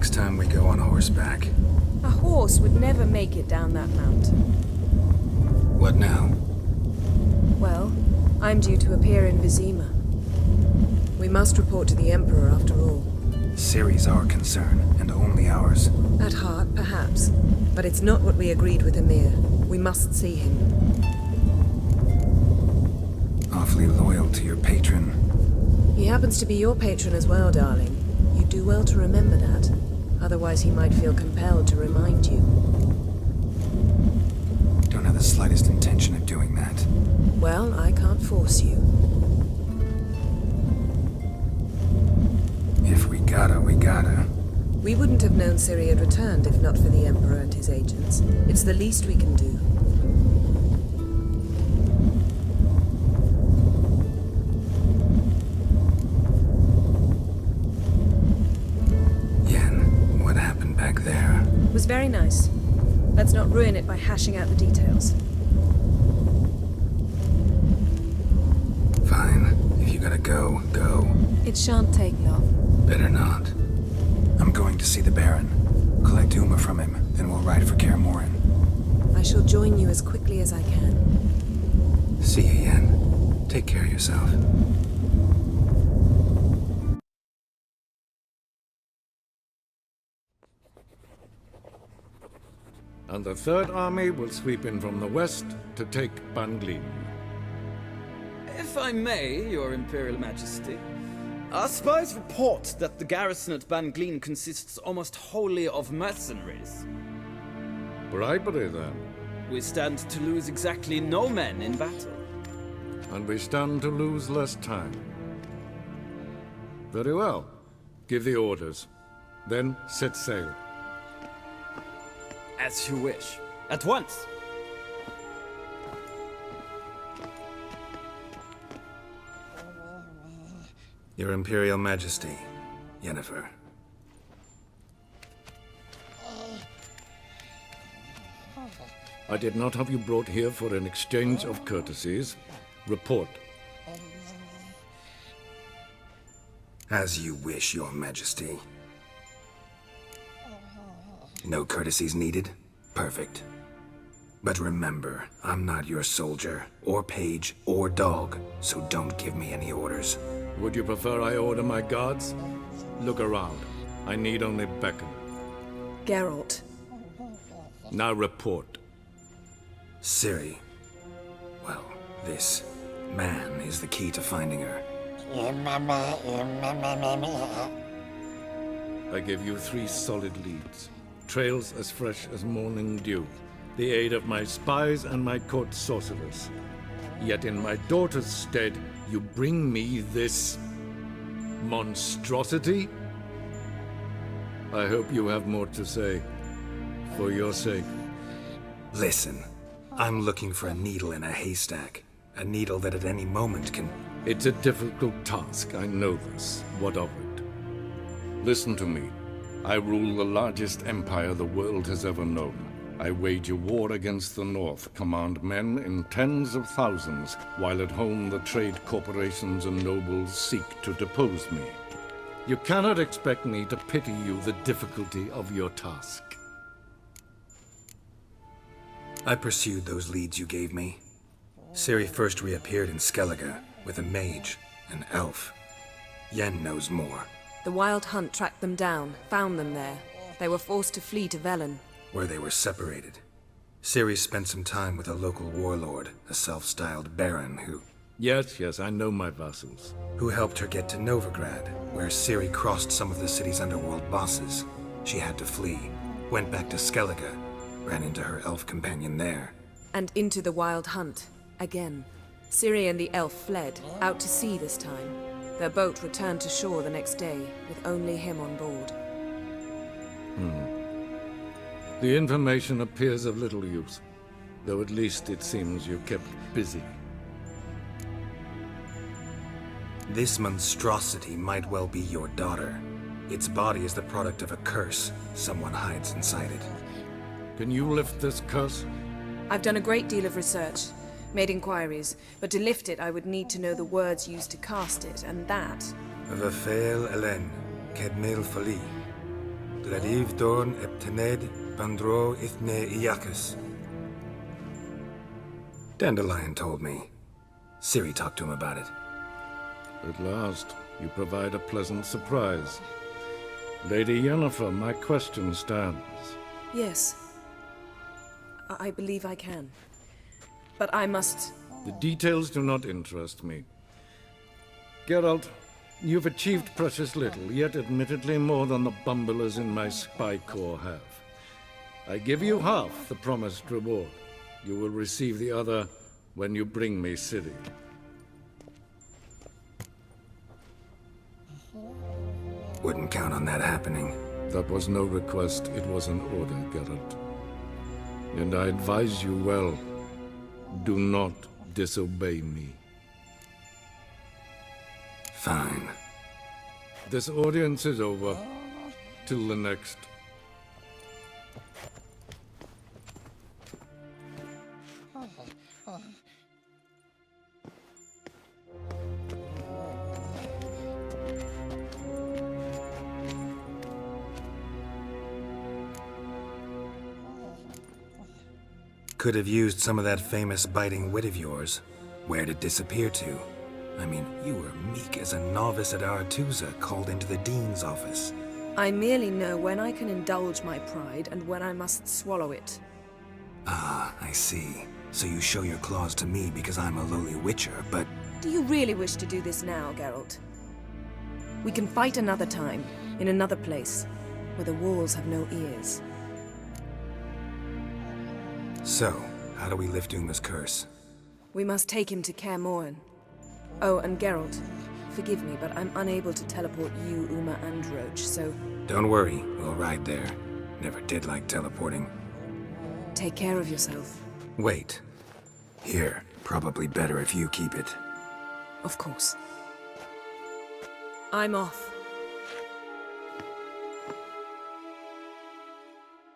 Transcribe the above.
next time we go on horseback. A horse would never make it down that mountain. What now? Well, I'm due to appear in Vizima. We must report to the Emperor after all. Ciri's our concern, and only ours. At heart, perhaps. But it's not what we agreed with Emhyr. We must see him. Awfully loyal to your patron. He happens to be your patron as well, darling. You do well to remember that. Otherwise he might feel compelled to remind you. Don't have the slightest intention of doing that. Well, I can't force you. If we gotta, we gotta. We wouldn't have known Ciri had returned if not for the Emperor and his agents. It's the least we can do. Yen, what happened back there? It was very nice. Let's not ruin it by hashing out the details. Fine. If you gotta go, go. It shan't take long. Better not. I'm going to see the Baron. Collect Uma from him, then we'll ride for Kaer Morhen. I shall join you as quickly as I can. See you, Yen. Take care of yourself. And the Third Army will sweep in from the west to take Banglin. If I may, Your Imperial Majesty, our spies report that the garrison at Banglin consists almost wholly of mercenaries. Bribery, then. We stand to lose exactly no men in battle. And we stand to lose less time. Very well. Give the orders. Then set sail. As you wish. At once! Your Imperial Majesty, Yennefer. I did not have you brought here for an exchange of courtesies. Report. As you wish, Your Majesty. No courtesies needed? Perfect. But remember, I'm not your soldier, or page, or dog, so don't give me any orders. Would you prefer I order my guards? Look around. I need only beckon. Geralt. Now report. Ciri. Well, this man is the key to finding her. I give you 3 solid leads. Trails as fresh as morning dew. The aid of my spies and my court sorcerers. Yet in my daughter's stead, you bring me this monstrosity? I hope you have more to say. For your sake. Listen, I'm looking for a needle in a haystack. A needle that at any moment can... It's a difficult task, I know this. What of it? Listen to me. I rule the largest empire the world has ever known. I wage a war against the North, command men in tens of thousands, while at home the trade corporations and nobles seek to depose me. You cannot expect me to pity you the difficulty of your task. I pursued those leads you gave me. Ciri first reappeared in Skellige with a mage, an elf. Yen knows more. The Wild Hunt tracked them down, found them there. They were forced to flee to Velen. Where they were separated. Ciri spent some time with a local warlord, a self-styled baron Yes, I know my vassals. who helped her get to Novigrad, where Ciri crossed some of the city's underworld bosses. She had to flee, went back to Skellige, ran into her elf companion there. And into the Wild Hunt. Again. Ciri and the elf fled, out to sea this time. Their boat returned to shore the next day, with only him on board. The information appears of little use, though at least it seems you kept busy. This monstrosity might well be your daughter. Its body is the product of a curse someone hides inside it. Can you lift this curse? I've done a great deal of research, made inquiries, but to lift it I would need to know the words used to cast it, and that... Vafeil Elen, Kedmil Fali. Dradiv Dorn Eptened Bandro Ithne Iacus. Dandelion told me. Ciri talked to him about it. At last, you provide a pleasant surprise. Lady Yennefer, my question stands. Yes. I believe I can. But I must... The details do not interest me. Geralt, you've achieved precious little, yet admittedly more than the bumblers in my spy corps have. I give you half the promised reward. You will receive the other when you bring me Ciri. Wouldn't count on that happening. That was no request, it was an order, Geralt. And I advise you well, do not disobey me. Fine. This audience is over. Till the next. Could have used some of that famous biting wit of yours. Where'd it disappear to? I mean, you were meek as a novice at Aretusa called into the Dean's office. I merely know when I can indulge my pride and when I must swallow it. Ah, I see. So you show your claws to me because I'm a lowly witcher, but... Do you really wish to do this now, Geralt? We can fight another time, in another place, where the walls have no ears. So, how do we lift Uma's curse? We must take him to Kaer Morhen. Oh, and Geralt, forgive me, but I'm unable to teleport you, Uma, and Roach, so... Don't worry, we'll ride there. Never did like teleporting. Take care of yourself. Wait. Here, probably better if you keep it. Of course. I'm off.